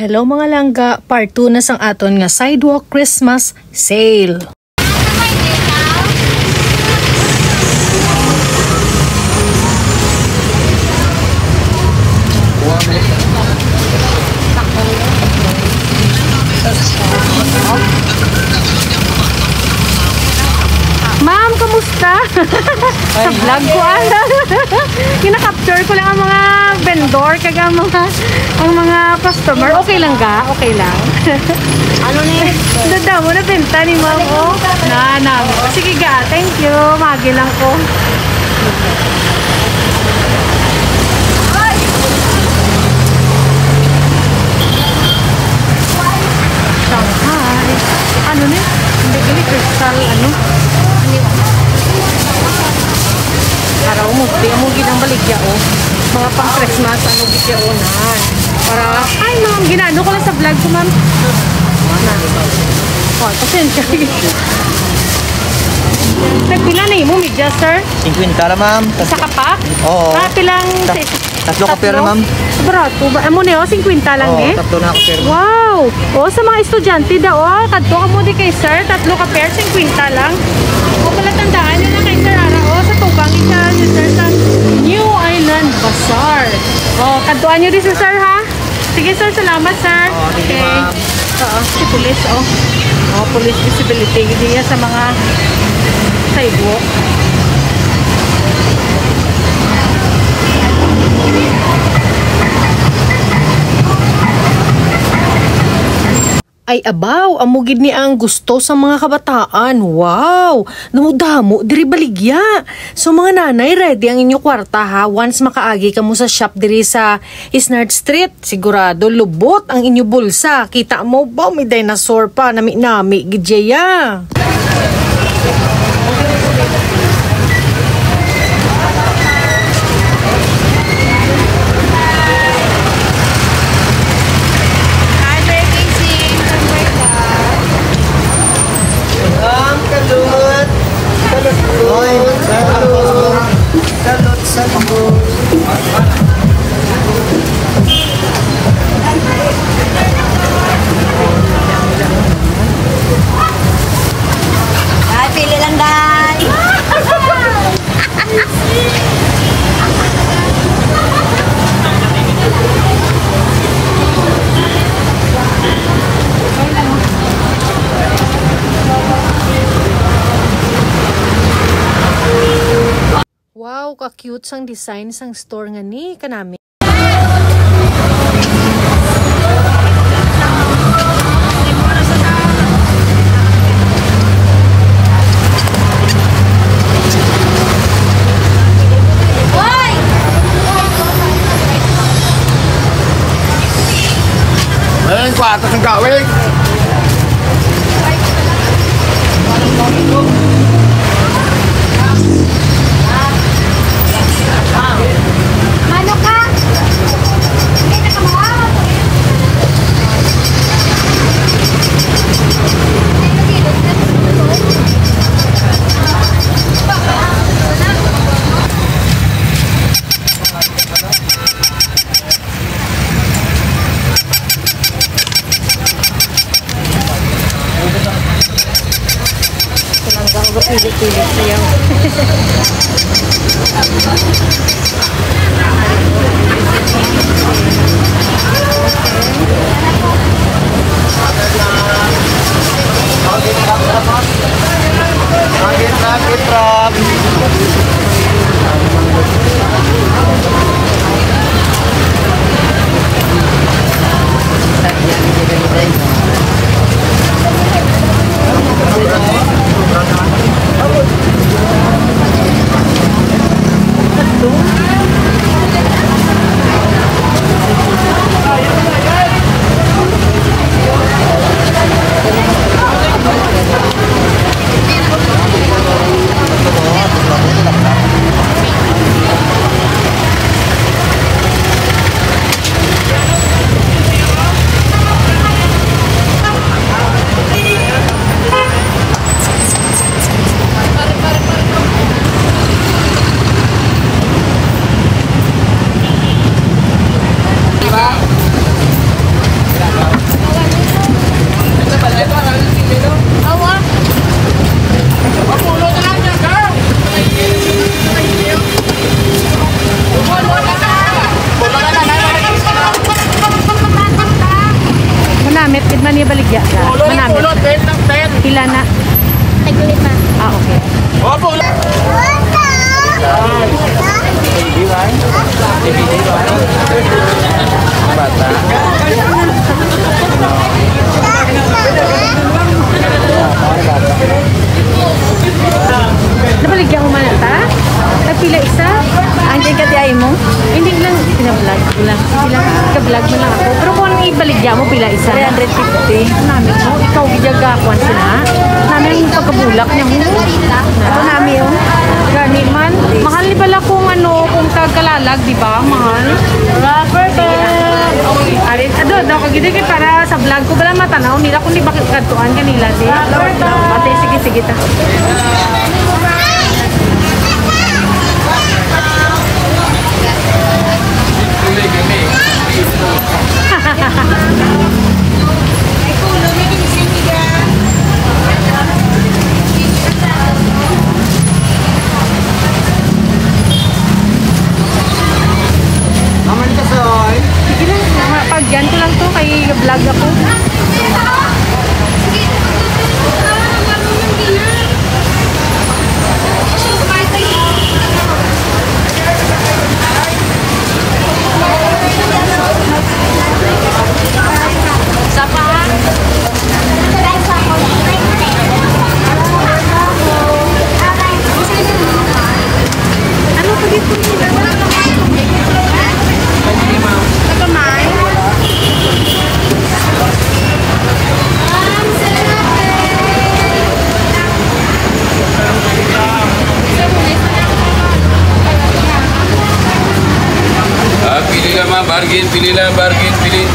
Hello mga langga, part 2 na sang aton nga sidewalk Christmas sale. Ma'am, kamusta? Sa vlog ko kinakapture ko lang ang mga vendor kaga ang mga customer. Okay lang ga? Okay lang. Ano ni? Dada mo na benta ni ma'am ko. Na. Sige ga, thank you. Magi lang ko. Shanghai. Ano ni? Hindi gali crystal ano? Araw mo, tiyan mo ginang baligya o. Mga pang Christmas, ano bigya o na. Para, ay ma'am, ginano ko lang sa vlog ko ma'am. Oh, pasensya. Nagpila na mo, media sir? 50 la ma'am. Isa ka pa? Oo. Pilang... Tatlo ka pero ma'am. Barato ba? Amo na 50 lang eh? Tatlo na ako pero. Wow! O, sa mga estudyante daw, kadto ka mo di kay sir, tatlo ka pair, 50 lang. O, pala tandaan nyo na kay sir, sa tubang isa ni sir sa New Island Bazaar. O, kadtuan nyo din si sir ha? Sige sir, salamat sir. Okay. Oo, si police police visibility diya sa mga sidewalk. Ay abaw, amugid ni ang gusto sa mga kabataan. Wow! Namudamo, diri baligya. So mga nanay, ready ang inyo kwarta ha. Once makaagi ka mo sa shop diri sa Isnard Street, sigurado lubot ang inyo bulsa. Kita mo ba, may dinosaur pa, nami-nami, gidya. Pili lang dahil. Wow, ka-cute sang design sang store nga ni kanami. Ayun, kwarta ng gawin. Mano ka? Hindi na kamawa. Pilit-pilit sayaw. Kidman niya baligya ka. Manamit. Pulot, 10 ng 10. Pila na? Tag-5. Ah, okay. Oh, pulot. Bata. Nabaligya mo man ata? Nagpila isa? Andiyan ka tiyahin mo? Hindi lang, pinablog ko lang. Ka-vlog mo lang ako. Pero kung anong ibaligya mo, pila isa? 350. Namin mo, ikaw gijagakuan sila. Namin yung pagkabulak niya mo. Ito namin yung Gani man. Mahal ni pala kung ano, kung tagkalalag, di ba? Mahal. rubber band. Okay. Arin, daw kagidi kay para sa vlog ko bala matanaw nila kung di bakit kantuan kanila di. Ate, sige ta. Sige lang, pagyan ko lang to kay vlog ako. Ano pa dito? Pilih lah mah, bargain, pilih lah, bargain, pilih.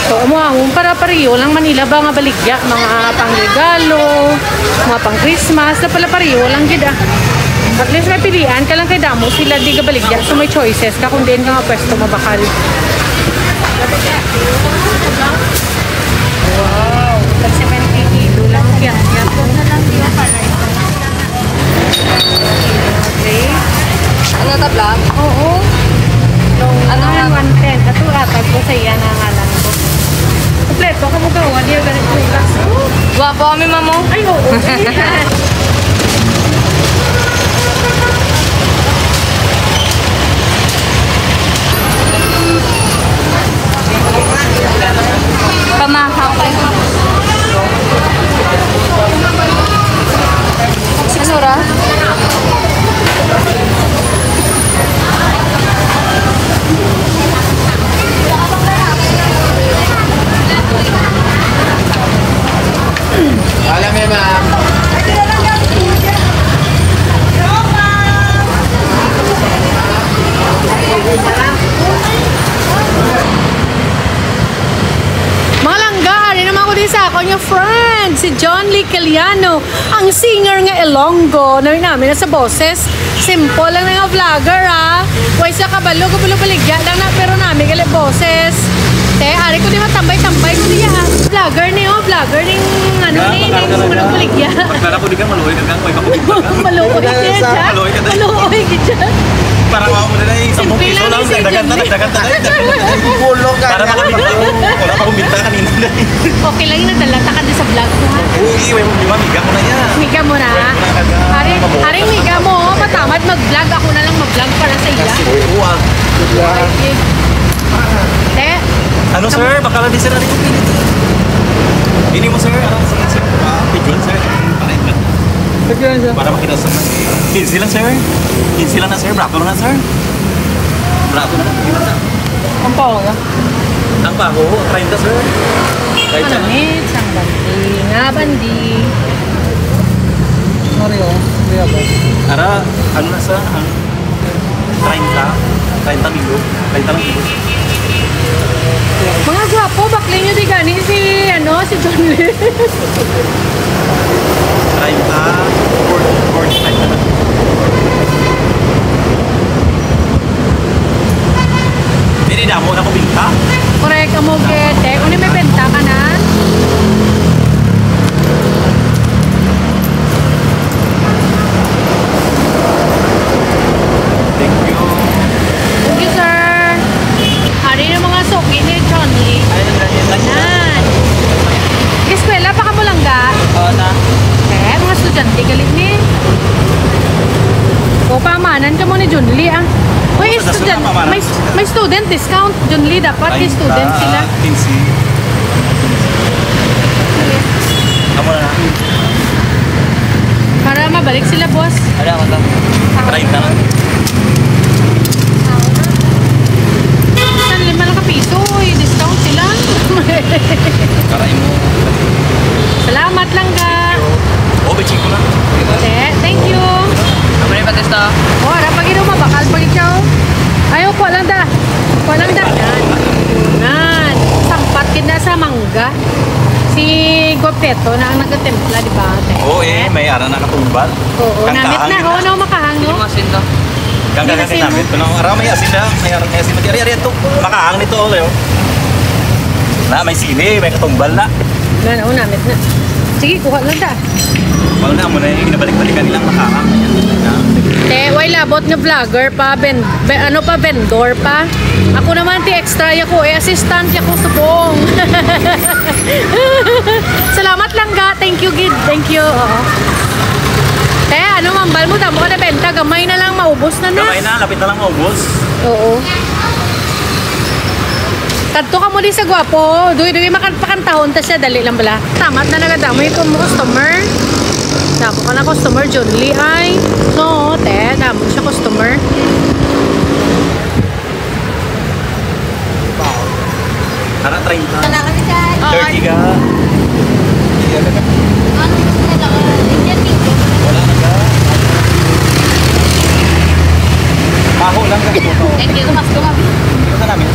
So, umuahong para-pariyo lang Manila ba nga baligya, mga pangregalo, mga pang Christmas, na pala pariyo lang gid ah. At least may pilian ka lang kay damo, sila di ka baligya, so may choices ka kung din ka nga pwesto mabakal. Wow, tag 70 kilo lang yan. Okay. Ano ta vlog? Oo. Ano nga? 110. Ato atag ko sa iya na ngalan ko. Kompleto ka mo gawa, di ganit bukas. Guwapo kami mamo. Ay, oo. Pamakaw kayo. Ano ra? Alam mo, ma'am. Mga langga, rin naman ko din sa ako yung friend, si John Lee Caliano, ang singer nga Ilonggo. Narin namin na sa boses. Simple lang na nga vlogger ha. Way sa kabalo baligya lang na pero namin gali boses. Te, ari ko di matambay-tambay ko diya. Vlogger ni vlogger ning ano ni mga baligya. Pagkara ko di ka maluhoy ka may kapugit ka. Maluoy ka dyan. Maluhoy ka dyan. Maluoy ka dyan. Parang ako mo na yung 10 Simple piso lang lang, ni si dagdagan na, John Lee. dagdagan na. Pulo ka. Para makabita. Wala pa akong binta kanina. Okay lang yung nadalata ka din sa vlog ko ha. Uy, may mga miga mo na yan. Miga mo na. Haring miga mo, matamad mag-vlog. Ako na lang mag-vlog para sa iya. Uy, uwag. Okay. Te, Ano sir? Baka lang di sir natin yung ini mo sir. Ano sir? Pigeon sir. Para makita sa 15 lang sir. 15 lang na sir. Brato na sir. Brato na. ang pawa. Ang bago, 30 sir. 30 na. Manamit, sang bandi. Nga bandi. Mario. Kuya ba? Ara, ano na sa 30 milo. 30 lang milo. Mga gwapo, bakling nyo di gani si John Lee. 30, 45 na lang. Hindi na mo na ko binta. Correct, amo gete. Kung may benta ka na. Thank you. Thank you, sir. Hari na mga soki ni John Lee. Yan. Eskwela pa ka mo lang ga? Oo na. Mga estudyante galit ni. O pamanan ka mo ni John Lee ah. Uy, Sa student, suna, pamanan. may student discount. John Lee dapat may student sila. 15. Kamu na na. Para mabalik sila, boss. Ano ako to? 30 na. Saan 5 lang ka piso. Uy, discount sila. Karay mo. Salamat lang ka. Oh, beching ko lang. Thank you. Ano yung patesta? Oh, harap pag ino mabakal pag ikaw. Ayaw, kuha lang da. Kuha lang da. Yan. Yan. Sampat kina sa mangga. Si Guapeto na ang nagtempla, di ba? Oo may ara na katumbal. Oo, namit na. Oo, no, makahang, no? Yung asin to. Kangkang May asin, namin. Pero ara may asin na. May ara may asin. Ari ito. Makahang nito ole oh. Na may sili, may katumbal na. Yan, oo, namit na. Sige, kuha lang da. Wala na mo na yung inabalik-balikan nilang makahang. Way labot nga vlogger pa, vendor pa. Ako naman ti extra ko, assistant ko sa buong. Salamat lang ga, thank you gid, thank you. Oo. Mambal mo damo ka na benta, gamay na lang maubos na na. Gamay na, lapit na lang maubos. Oo. Kadto ka mo di sa gwapo, duwi makapakantahon ta siya, dali lang bala. Tamat na nagadamoy ko mo customer. Damo ka na customer, John Lee ay. So, damo siya customer. Ara 30. Wala kami sa... 30 ka. Ano gusto nila ka? Indian video. Wala na ka. Maho lang ka. Thank you, mas ko kami. Ito na namin.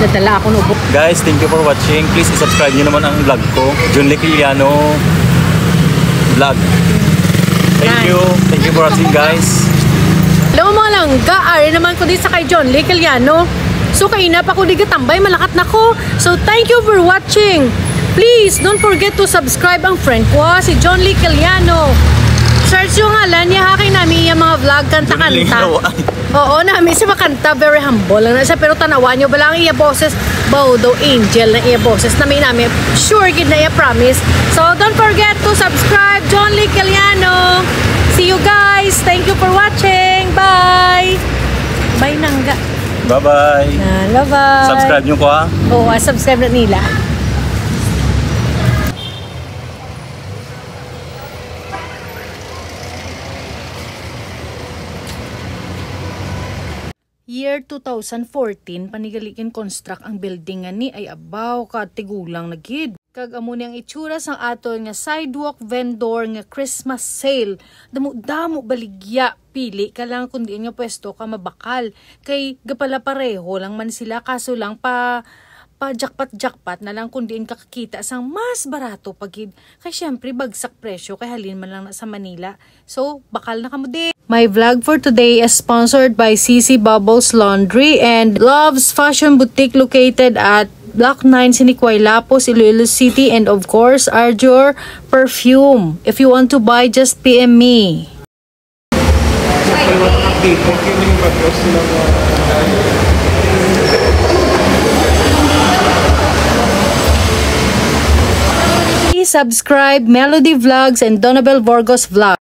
Dadala ako nubo. Guys, thank you for watching. Please subscribe nyo naman ang vlog ko. John Lee Quiliano vlog. Thank you. Thank you for watching, guys. Alam mo mga langga, ari naman ko din sa kay John Lee Quiliano. So kainap ako di katambay, malakat na ko. So thank you for watching. Please don't forget to subscribe ang friend ko si John Lee Quiliano. Search yung ngalan niya, haking namin yung mga vlog kanta-kanta. Oo, namin siya makanta, very humble lang na siya. Pero tanawan nyo, balang iya boses, Baudo Angel na iya boses namin. Sure, gid na iya promise. So don't forget to subscribe, John Lee Quiliano. See you guys. Thank you for watching. Bye. Bye nangga. Bye-bye. Bye-bye. Subscribe nyo ko ha. Oo, subscribe na nila. Year 2014, panigalikin construct ang building nga ni ay abaw ka tigulang na gid. Kag amo niyang itsura sang ato nga sidewalk vendor nga Christmas sale. Damo baligya, pili ka lang kundi nga pwesto ka mabakal. Kay gapala pareho lang man sila, kaso lang pa jackpot na lang kundi kakakita sang mas barato pagid. Kay syempre bagsak presyo kay halin man lang na sa Manila. So bakal na kamo din. My vlog for today is sponsored by CC Bubbles Laundry and Love's Fashion Boutique located at Block 9 Siniquay Lapos, Iloilo City, and of course Arjor Perfume. If you want to buy, just PM me. Please subscribe Melody Vlogs and Donabel Borgos Vlog.